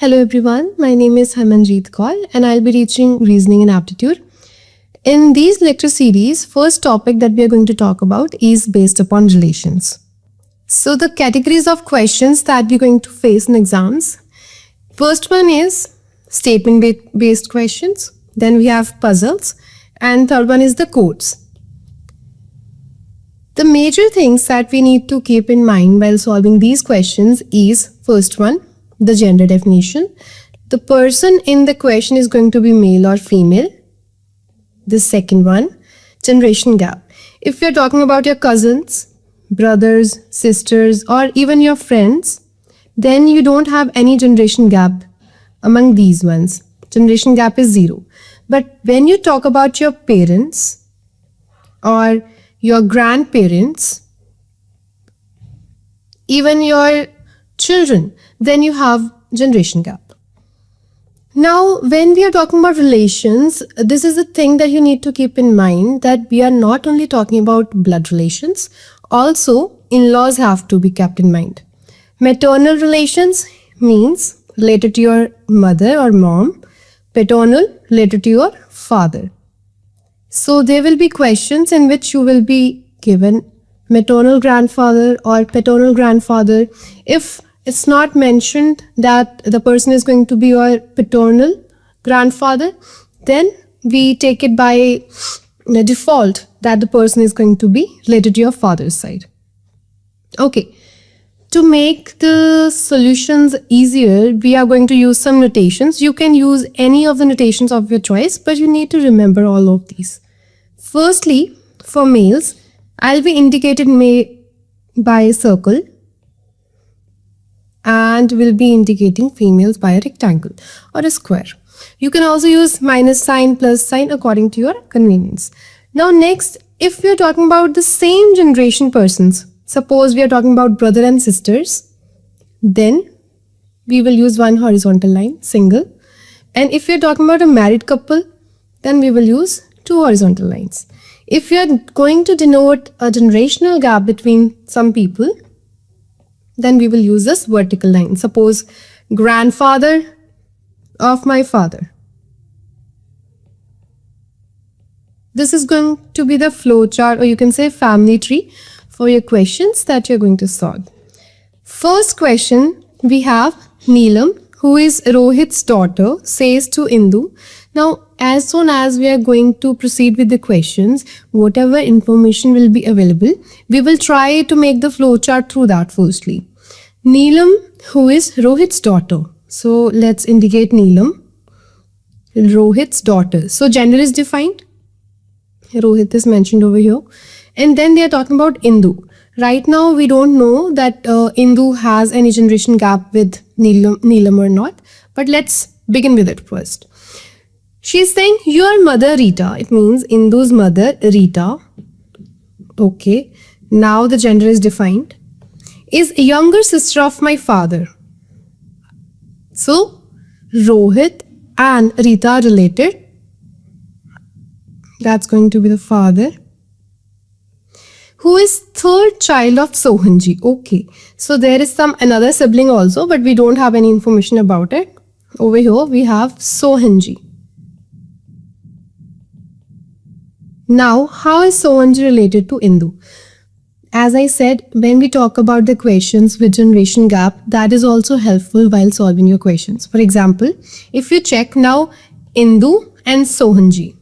Hello everyone, my name is Harmanjeet Kaur and I'll be teaching reasoning and aptitude. In these lecture series, first topic that we are going to talk about is based upon relations. So the categories of questions that we're going to face in exams. First one is statement based questions, then we have puzzles, and third one is the codes. The major things that we need to keep in mind while solving these questions is first one, the gender definition. The person in the question is going to be male or female. The second one, generation gap. If you're talking about your cousins, brothers, sisters, or even your friends, then you don't have any generation gap among these ones. Generation gap is 0. But when you talk about your parents or your grandparents, even your children, then you have generation gap. Now, when we are talking about relations, this is a thing that you need to keep in mind, that we are not only talking about blood relations, also in-laws have to be kept in mind. Maternal relations means related to your mother or mom, paternal related to your father. So there will be questions in which you will be given maternal grandfather or paternal grandfather. If it's not mentioned that the person is going to be your paternal grandfather, then we take it by the default that the person is going to be related to your father's side. Okay, to make the solutions easier, we are going to use some notations. You can use any of the notations of your choice, but you need to remember all of these. Firstly, for males, I'll be indicated by a circle, and will be indicating females by a rectangle or a square. You can also use minus sign, plus sign according to your convenience. Now next, if we are talking about the same generation persons, suppose we are talking about brother and sisters, then we will use one horizontal line, single. And if we are talking about a married couple, then we will use two horizontal lines. If we are going to denote a generational gap between some people, then we will use this vertical line. Suppose grandfather of my father. This is going to be the flow chart, or you can say family tree, for your questions that you're going to solve. First question, we have Neelam, who is Rohit's daughter, says to Indu. Now, as soon as we are going to proceed with the questions, whatever information will be available, we will try to make the flow chart through that firstly. Neelam, who is Rohit's daughter. So let's indicate Neelam, Rohit's daughter. So gender is defined. Rohit is mentioned over here. And then they are talking about Indu. Right now, we don't know that Indu has any generation gap with Neelam or not. But let's begin with it first. She's saying, your mother Rita. It means Indu's mother Rita. Okay. Now the gender is defined. Is a younger sister of my father. So, Rohit and Rita are related. That's going to be the father. Who is third child of Sohanji. Okay, so there is another sibling also, but we don't have any information about it. Over here we have Sohanji. Now, how is Sohanji related to Indu? As I said, when we talk about the questions with generation gap, that is also helpful while solving your questions. For example, if you check now Indu and Sohanji,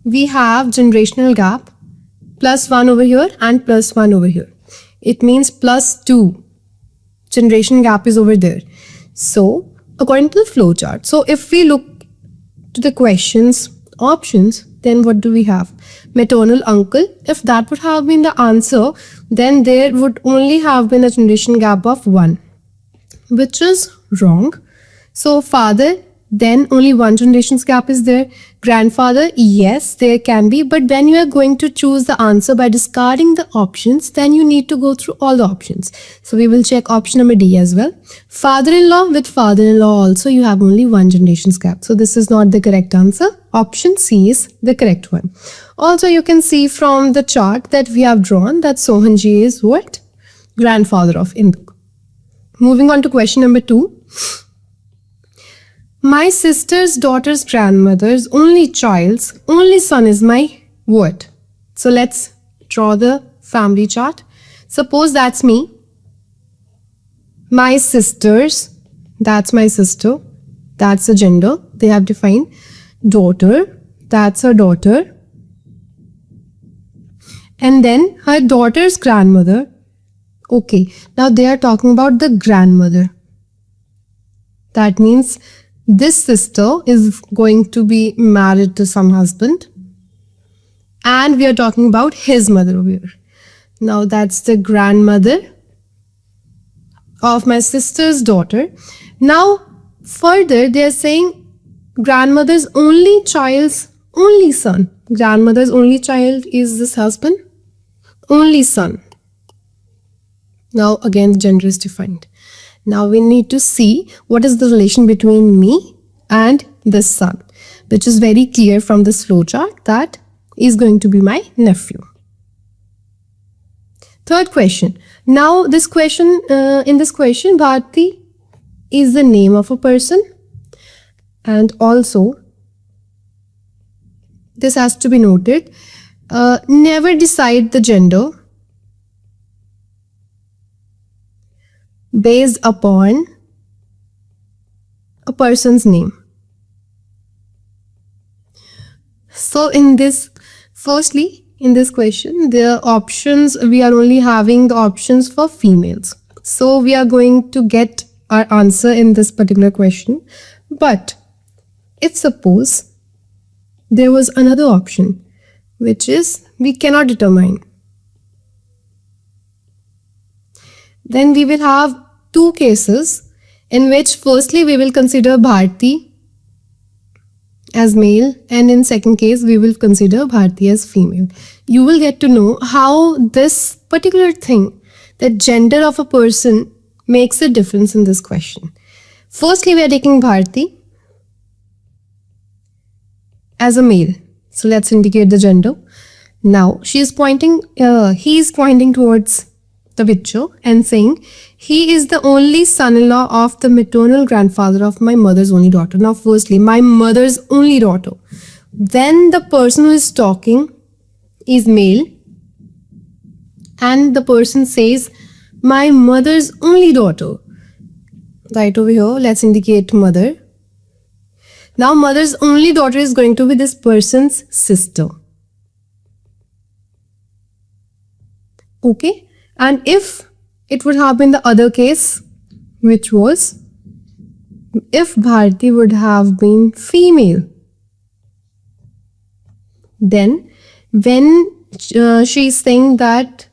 we have generational gap +1 over here and +1 over here. It means +2. Generation gap is over there. So, according to the flow chart, so if we look to the questions options, then what do we have? Maternal uncle. If that would have been the answer, then there would only have been a generation gap of 1, which is wrong. So father, then only one generation's gap is there. Grandfather, yes, there can be, but when you are going to choose the answer by discarding the options, then you need to go through all the options. So we will check option number D as well. Father-in-law, with father-in-law also you have only one generation's gap. So this is not the correct answer. Option C is the correct one. Also, you can see from the chart that we have drawn that Sohanji is what? Grandfather of Indu. Moving on to question number 2. My sister's daughter's grandmother's only child's only son is my what? So let's draw the family chart. Suppose that's me. My sister's, that's my sister. That's the gender they have defined. Daughter, that's her daughter. And then her daughter's grandmother. Okay, now they are talking about the grandmother. That means this sister is going to be married to some husband. And we are talking about his mother over here. Now that's the grandmother of my sister's daughter. Now further they are saying grandmother's only child's only son. Grandmother's only child is this husband. Only son. Now again gender is defined. Now we need to see what is the relation between me and this son, which is very clear from this flowchart that is going to be my nephew. Third question. Now this question, in this question, Bharti is the name of a person, and also this has to be noted. Never decide the gender based upon a person's name. So in this, firstly, in this question, the options, we are only having the options for females. So we are going to get our answer in this particular question. But if suppose there was another option, which is we cannot determine, then we will have two cases in which firstly we will consider Bharti as male, and in second case we will consider Bharti as female. You will get to know how this particular thing, the gender of a person, makes a difference in this question. Firstly, we are taking Bharti as a male. So let's indicate the gender. Now she is pointing, he is pointing towards the picture and saying he is the only son-in-law of the maternal grandfather of my mother's only daughter. Now firstly, my mother's only daughter. Then the person who is talking is male and the person says my mother's only daughter. Right over here, let's indicate mother. Now mother's only daughter is going to be this person's sister. Okay. And if it would have been the other case, which was if Bharti would have been female, then when she is saying that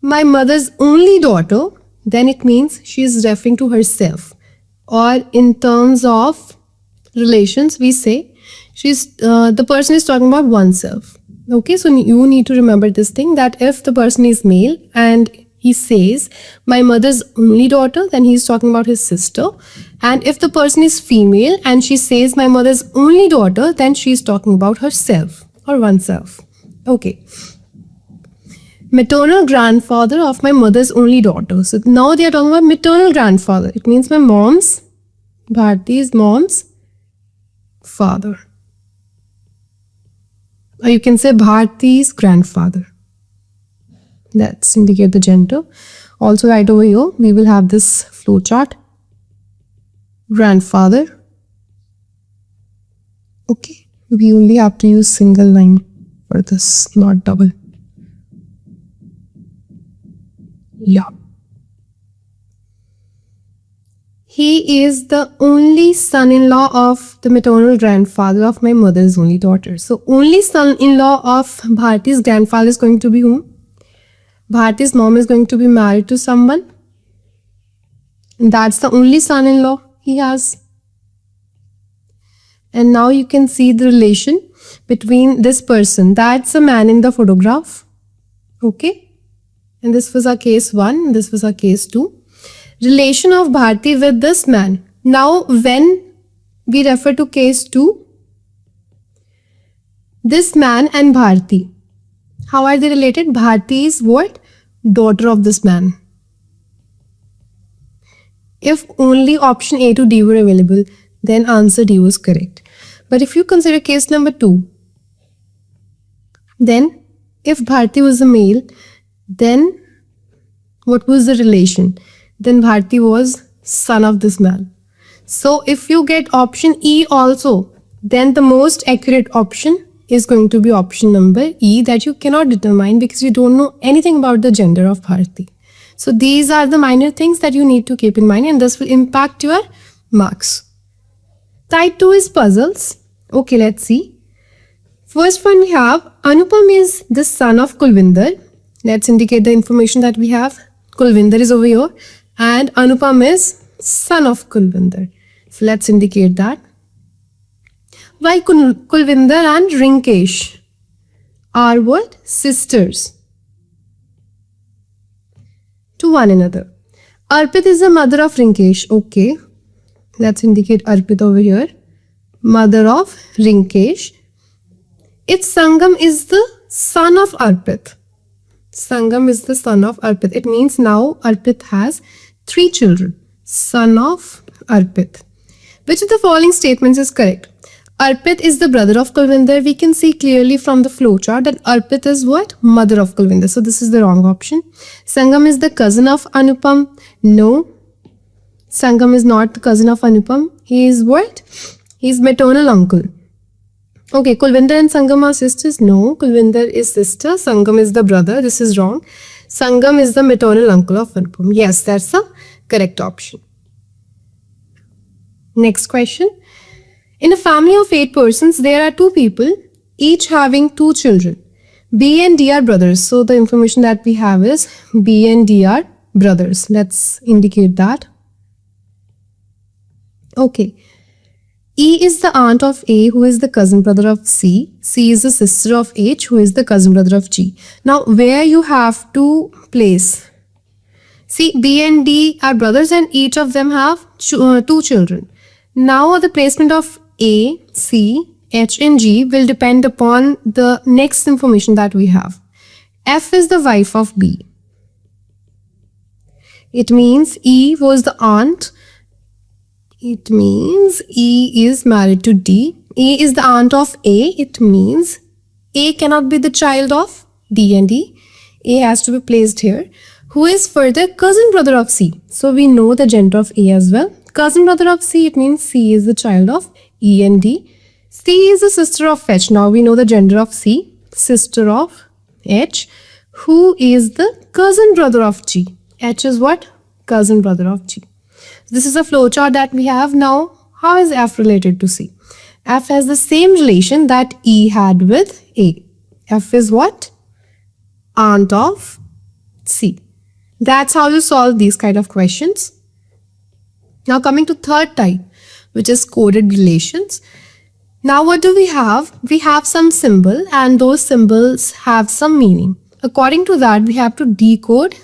my mother's only daughter, then it means she is referring to herself. Or in terms of relations, we say she's the person is talking about oneself. Okay, so you need to remember this thing, that if the person is male and he says my mother's only daughter, then he's talking about his sister. And if the person is female and she says my mother's only daughter, then she's talking about herself or oneself. Okay. Maternal grandfather of my mother's only daughter. So now they are talking about maternal grandfather. It means my mom's, Bharti's mom's father. Or you can say Bharti's grandfather. Let's indicate the gender. Also right over here, we will have this flowchart. Grandfather. Okay, we only have to use single line for this, not double. Yeah. He is the only son-in-law of the maternal grandfather of my mother's only daughter. So only son-in-law of Bharti's grandfather is going to be whom? Bharti's mom is going to be married to someone. And that's the only son-in-law he has. And now you can see the relation between this person. That's a man in the photograph. Okay. And this was our case 1. This was our case 2. Relation of Bharti with this man. Now when we refer to case 2, this man and Bharti, how are they related? Bharti is what? Daughter of this man. If only option A to D were available, then answer D was correct. But if you consider case number 2, then if Bharti was a male, then what was the relation? Then Bharti was son of this man. So if you get option E also, then the most accurate option is going to be option number E, that you cannot determine because you don't know anything about the gender of Bharti. So these are the minor things that you need to keep in mind, and this will impact your marks. Type 2 is puzzles. Okay, let's see. First one we have Anupam is the son of Kulvinder. Let's indicate the information that we have. Kulvinder is over here and Anupam is son of Kulvinder. So let's indicate that. Why Kulvinder and Rinkesh are what? Sisters to one another. Arpit is the mother of Rinkesh. Okay, let's indicate Arpit over here. Mother of Rinkesh. Its Sangam is the son of Arpit. Sangam is the son of Arpit. It means now Arpit has 3 children. Son of Arpit. Which of the following statements is correct? Arpit is the brother of Kulvinder. We can see clearly from the flowchart that Arpit is what? Mother of Kulvinder. So this is the wrong option. Sangam is the cousin of Anupam. No. Sangam is not the cousin of Anupam. He is what? He is maternal uncle. Okay, Kulvinder and Sangam are sisters. No, Kulvinder is sister. Sangam is the brother. This is wrong. Sangam is the maternal uncle of Anupam. Yes, that's the correct option. Next question. In a family of 8 persons, there are 2 people, each having 2 children. B and D are brothers. So the information that we have is B and D are brothers. Let's indicate that. Okay. E is the aunt of A, who is the cousin brother of C. C is the sister of H, who is the cousin brother of G. Now, where you have to place? See, B and D are brothers and each of them have 2 children. Now, the placement of A, C, H and G will depend upon the next information that we have. F is the wife of B. It means E was the aunt. It means E is married to D. A is the aunt of A. It means A cannot be the child of D and E. A has to be placed here. Who is further cousin brother of C? So we know the gender of A as well. Cousin brother of C, it means C is the child of E and D. C is the sister of H. Now we know the gender of C. Sister of H. Who is the cousin brother of G? H is what? Cousin brother of G. This is a flowchart that we have now. How is F related to C? F has the same relation that E had with A. F is what? Aunt of C. That's how you solve these kind of questions. Now coming to third type, which is coded relations. Now what do we have? We have some symbol and those symbols have some meaning. According to that, we have to decode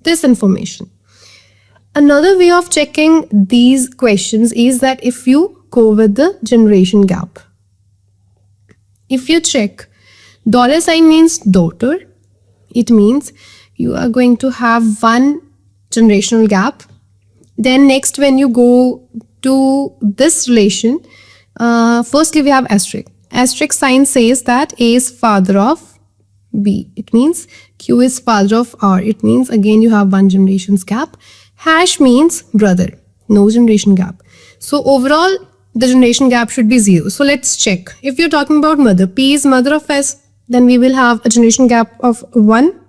this information. Another way of checking these questions is that if you go with the generation gap. If you check $sign means daughter, it means you are going to have one generational gap. Then next, when you go to this relation, firstly we have asterisk. Asterisk sign says that A is father of B. It means Q is father of R. It means again you have one generation's gap. Hash means brother. No generation gap. So overall, the generation gap should be 0. So let's check. If you're talking about mother, P is mother of S, then we will have a generation gap of 1,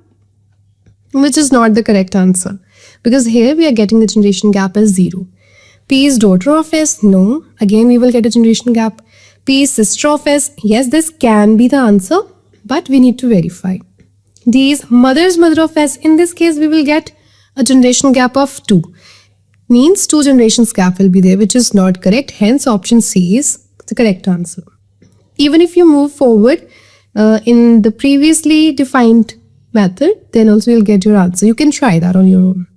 which is not the correct answer. Because here we are getting the generation gap as 0. P is daughter of S. No. Again, we will get a generation gap. P is sister of S. Yes, this can be the answer, but we need to verify. D is mother's mother of S. In this case, we will get a generation gap of 2. Means 2 generations gap will be there, which is not correct. Hence, option C is the correct answer. Even if you move forward in the previously defined method, then also you'll get your answer. You can try that on your own.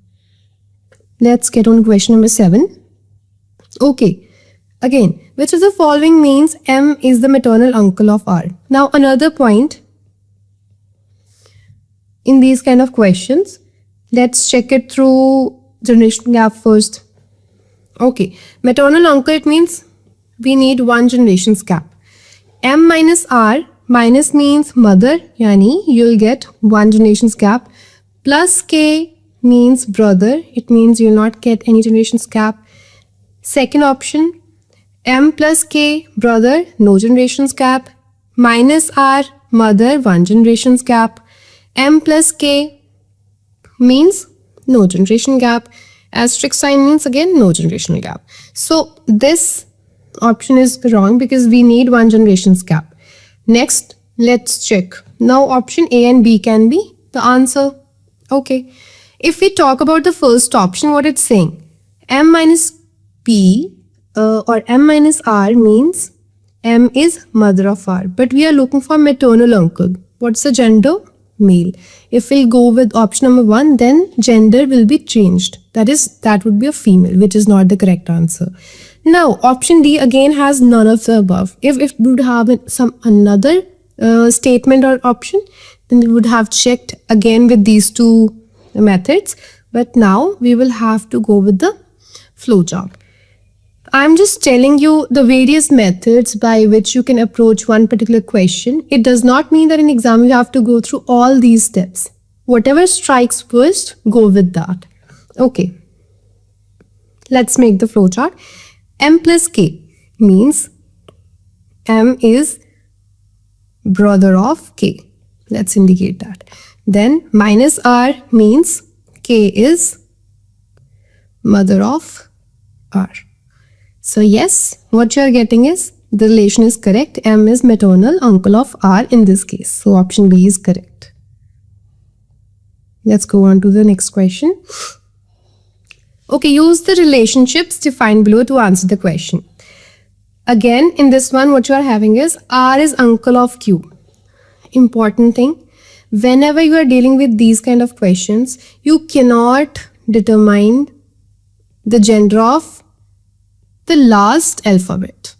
Let's get on question number 7. Okay. Again, which of the following means M is the maternal uncle of R? Now, another point in these kind of questions, let's check it through generation gap first. Okay. Maternal uncle, it means we need one generations gap. M minus R, minus means mother, yani you'll get one generations gap, plus K means brother, it means you'll not get any generations gap. Second option, M plus K, brother, no generations gap, minus R, mother, one generations gap, M plus K means no generation gap, asterisk sign means again no generational gap. So this option is wrong because we need one generations gap. Next, let's check. Now option A and B can be the answer. Okay. If we talk about the first option, what it's saying, M minus P or M minus R means M is mother of R, but we are looking for maternal uncle. What's the gender? Male. If we'll go with option number 1, then gender will be changed. That would be a female, which is not the correct answer. Now, option D again has none of the above. If we would have some another statement or option, then we would have checked again with these two methods. But now we will have to go with the flowchart. I'm just telling you the various methods by which you can approach one particular question. It does not mean that in exam you have to go through all these steps. Whatever strikes first, go with that. Okay. Let's make the flowchart. M plus K means M is brother of K. Let's indicate that. Then minus R means K is mother of R. So yes, what you are getting is the relation is correct. M is maternal uncle of R in this case. So option B is correct. Let's go on to the next question. Okay, use the relationships defined below to answer the question. Again, in this one, what you are having is R is uncle of Q. Important thing, whenever you are dealing with these kind of questions, you cannot determine the gender of the last alphabet.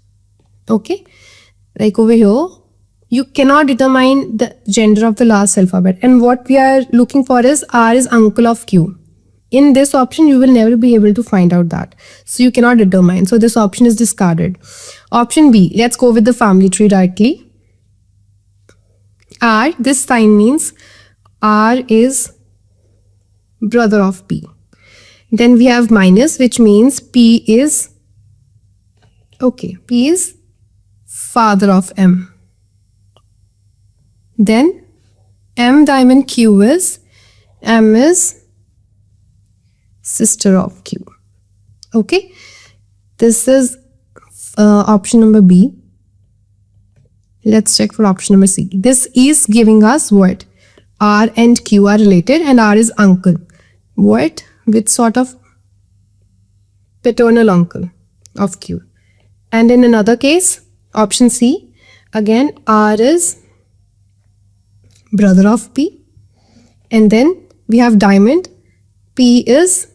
Okay, like over here, you cannot determine the gender of the last alphabet, and what we are looking for is R is uncle of Q. In this option, you will never be able to find out that. So you cannot determine. So this option is discarded. Option B, let's go with the family tree directly. R, this sign means R is brother of P. Then we have minus, which means P is, okay, P is father of M. Then M diamond Q is, M is sister of Q. Okay, this is option number B. Let's check for option number C. This is giving us what? R and Q are related and R is uncle. What? With sort of paternal uncle of Q. And in another case, option C, again R is brother of P. And then we have diamond, P is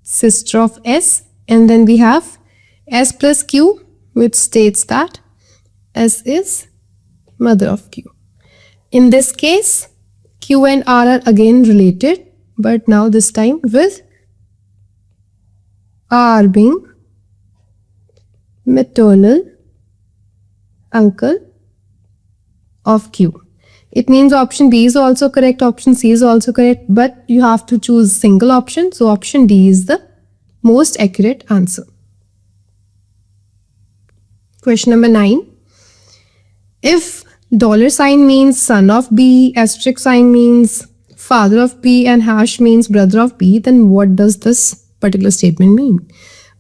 sister of S, and then we have S plus Q, which states that S is mother of Q. In this case, Q and R are again related, but now this time with R being maternal uncle of Q. It means option B is also correct, option C is also correct, but you have to choose single option. So option D is the most accurate answer. Question number 9. If $sign means son of B, asterisk sign means father of B, and hash means brother of B, then what does this particular statement mean?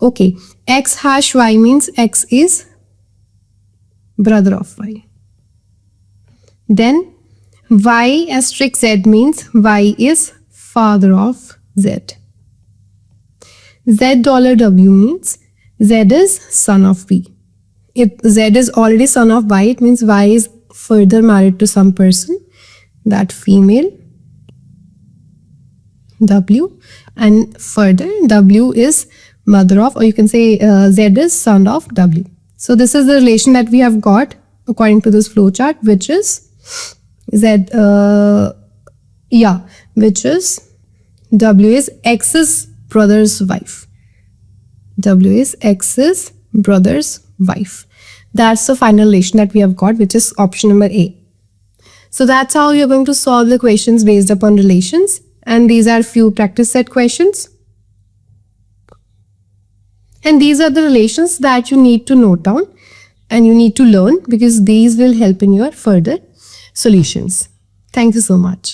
Okay, X hash Y means X is brother of Y. Then Y asterisk Z means Y is father of Z. $W means Z is son of B. If Z is already son of Y, it means Y is further married to some person, that female, W, and further W is mother of, or you can say Z is son of W. So this is the relation that we have got according to this flowchart, which is which is W is X's brother's wife. W is X's brother's wife. That's the final relation that we have got, which is option number A. So that's how you're going to solve the questions based upon relations. And these are few practice set questions. And these are the relations that you need to note down and you need to learn, because these will help in your further solutions. Thank you so much.